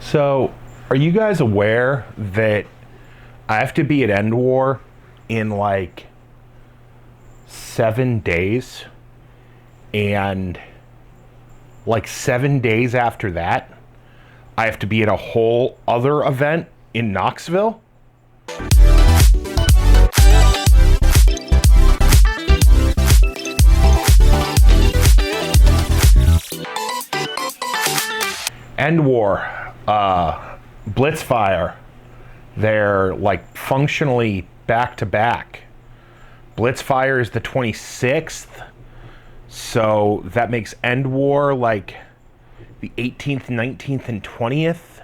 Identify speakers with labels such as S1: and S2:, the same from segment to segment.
S1: So, are you guys aware that I have to be at Endwar in like 7 days? And like 7 days after that, I have to be at a whole other event in Knoxville? Endwar, Blitzfire, they're like functionally back to back. Blitzfire is the 26th, so that makes Endwar like the 18th, 19th, and 20th.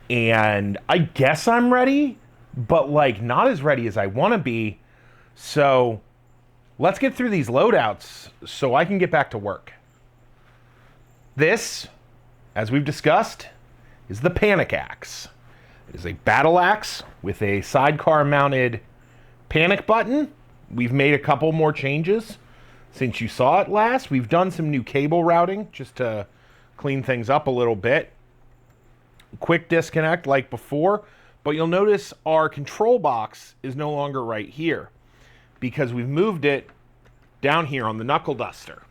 S1: And I guess I'm ready, but like not as ready as I want to be. So let's get through these loadouts so I can get back to work. This, as we've discussed, is the Panic Axe. It is a battle axe with a sidecar mounted panic button. We've made a couple more changes since you saw it last. We've done some new cable routing just to clean things up a little bit. Quick disconnect like before, but you'll notice our control box is no longer right here because we've moved it down here on the knuckle duster.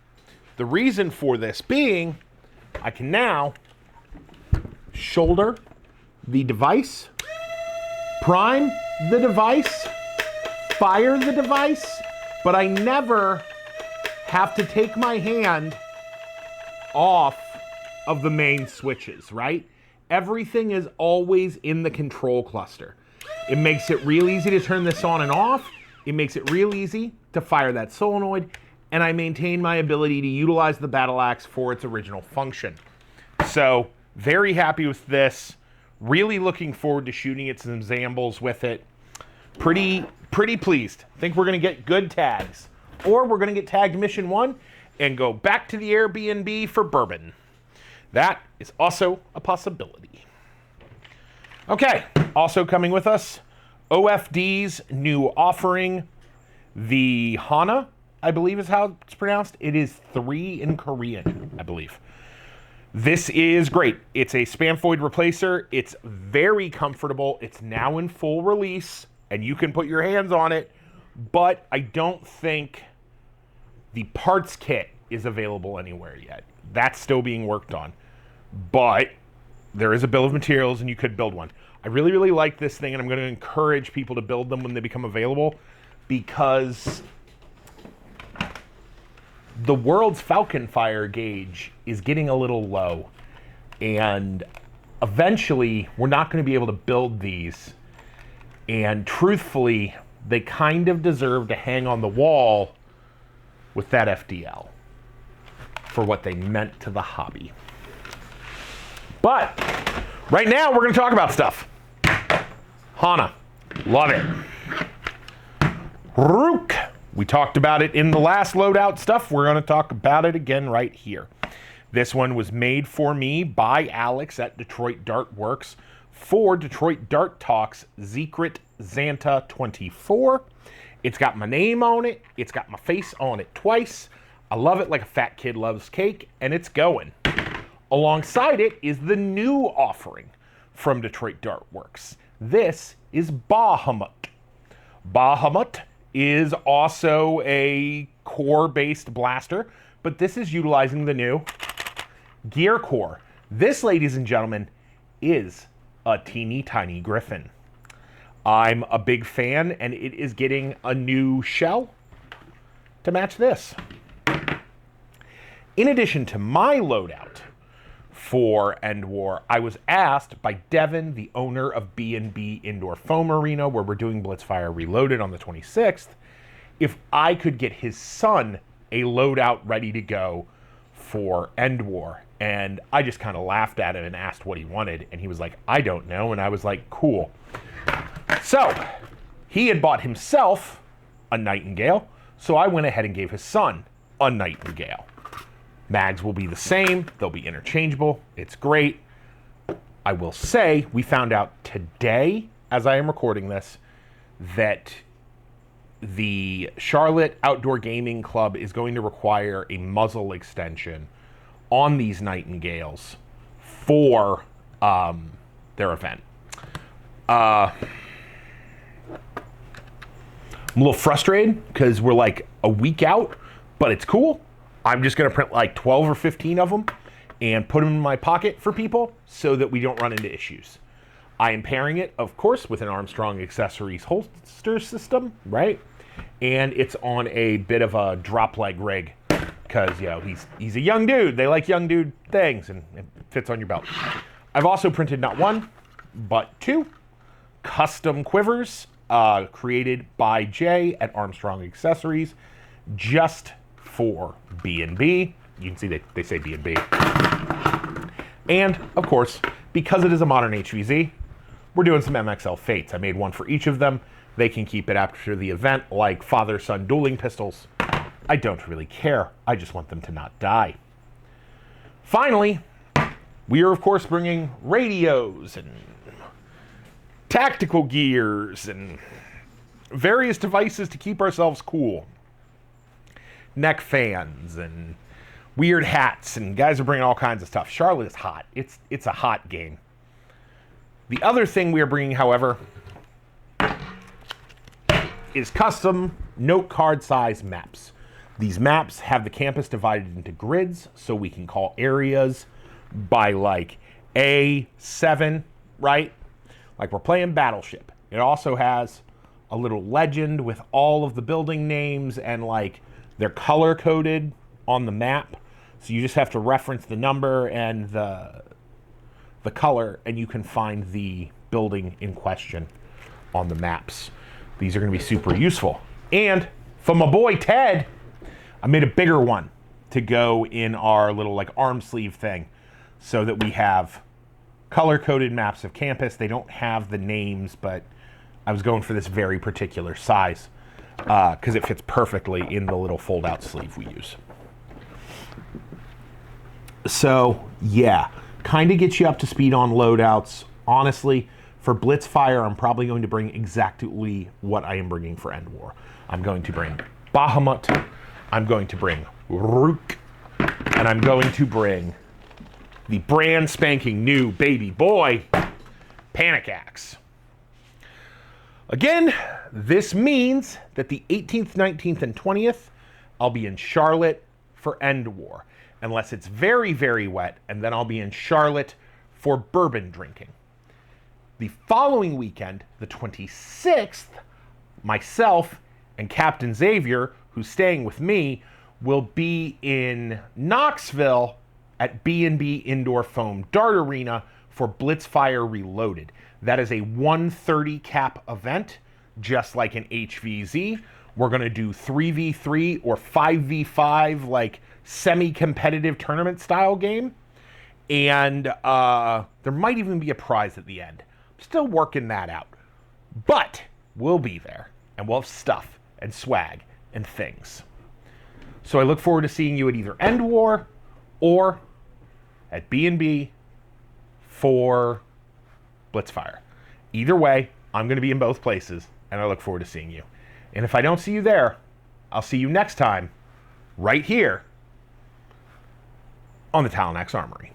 S1: The reason for this being, I can now shoulder the device, prime the device, fire the device, but I never have to take my hand off of the main switches, right? Everything is always in the control cluster. It makes it real easy to turn this on and off. It makes it real easy to fire that solenoid, and I maintain my ability to utilize the battle axe for its original function. So, very happy with this. Really looking forward to shooting at some Zambles with it. Pretty pleased. Think we're gonna get good tags. Or we're gonna get tagged mission 1 and go back to the Airbnb for bourbon. That is also a possibility. Okay, also coming with us, OFD's new offering, the Hana, I believe is how it's pronounced. It is 3 in Korean, I believe. This is great. It's a spamfoid replacer. It's very comfortable. It's now in full release, and you can put your hands on it, but I don't think the parts kit is available anywhere yet. That's still being worked on, but there is a bill of materials, and you could build one. I really, really like this thing, and I'm going to encourage people to build them when they become available, because the world's Falcon fire gauge is getting a little low, and eventually we're not going to be able to build these, and truthfully they kind of deserve to hang on the wall with that FDL for what they meant to the hobby. But right now we're going to talk about stuff. Hana, love it. Rook. We talked about it in the last loadout stuff. We're going to talk about it again right here. This one was made for me by Alex at Detroit Dart Works for Detroit Dart Talks Secret Xanta 24. It's got my name on it. It's got my face on it twice. I love it like a fat kid loves cake, and it's going. Alongside it is the new offering from Detroit Dart Works. This is Bahamut. Bahamut is also a core-based blaster, but this is utilizing the new gear core. This, ladies and gentlemen, is a teeny tiny Griffin. I'm a big fan, and it is getting a new shell to match this. In addition to my loadout for Endwar, I was asked by Devin, the owner of B&B Indoor Foam Arena, where we're doing Blitzfire Reloaded on the 26th, if I could get his son a loadout ready to go for Endwar. And I just kind of laughed at him and asked what he wanted, and he was like, I don't know. And I was like, cool. So he had bought himself a Nightingale, so I went ahead and gave his son a Nightingale. Mags will be the same. They'll be interchangeable. It's great. I will say, we found out today, as I am recording this, that the Charlotte Outdoor Gaming Club is going to require a muzzle extension on these Nightingales for their event. I'm a little frustrated because we're like a week out, but it's cool. I'm just going to print like 12 or 15 of them and put them in my pocket for people so that we don't run into issues. I am pairing it, of course, with an Armstrong Accessories holster system, right? And it's on a bit of a drop leg rig because, you know, he's a young dude. They like young dude things, and it fits on your belt. I've also printed not one, but two custom quivers created by Jay at Armstrong Accessories just for B&B. You can see they say B&B. And, of course, because it is a modern HVZ, we're doing some MXL Fates. I made one for each of them. They can keep it after the event, like father-son dueling pistols. I don't really care. I just want them to not die. Finally, we are, of course, bringing radios and tactical gears and various devices to keep ourselves cool. Neck fans and weird hats, and guys are bringing all kinds of stuff. Charlotte is hot. It's a hot game. The other thing we are bringing, however, is custom note card size maps. These maps have the campus divided into grids, so we can call areas by like A7, right? Like we're playing Battleship. It also has a little legend with all of the building names, and like they're color coded on the map. So you just have to reference the number and the color, and you can find the building in question on the maps. These are going to be super useful. And for my boy Ted, I made a bigger one to go in our little like arm sleeve thing so that we have color-coded maps of campus. They don't have the names, but I was going for this very particular size because it fits perfectly in the little fold-out sleeve we use. So, yeah, kind of gets you up to speed on loadouts. Honestly, for Blitzfire, I'm probably going to bring exactly what I am bringing for Endwar. I'm going to bring Bahamut, I'm going to bring Rook, and I'm going to bring the brand spanking new baby boy, Panic Axe. Again, this means that the 18th, 19th, and 20th, I'll be in Charlotte for Endwar, unless it's very, very wet, and then I'll be in Charlotte for bourbon drinking. The following weekend, the 26th, myself and Captain Xavier, who's staying with me, will be in Knoxville at B&B Indoor Foam Dart Arena for Blitzfire Reloaded. That is a 130 cap event, just like an HVZ. We're going to do 3v3 or 5v5, like semi-competitive tournament style game. And there might even be a prize at the end. Still working that out. But we'll be there, and we'll have stuff and swag and things. So I look forward to seeing you at either Endwar or at B&B for Blitzfire. Either way, I'm going to be in both places, and I look forward to seeing you. And if I don't see you there, I'll see you next time, right here on the Talonaxearmory.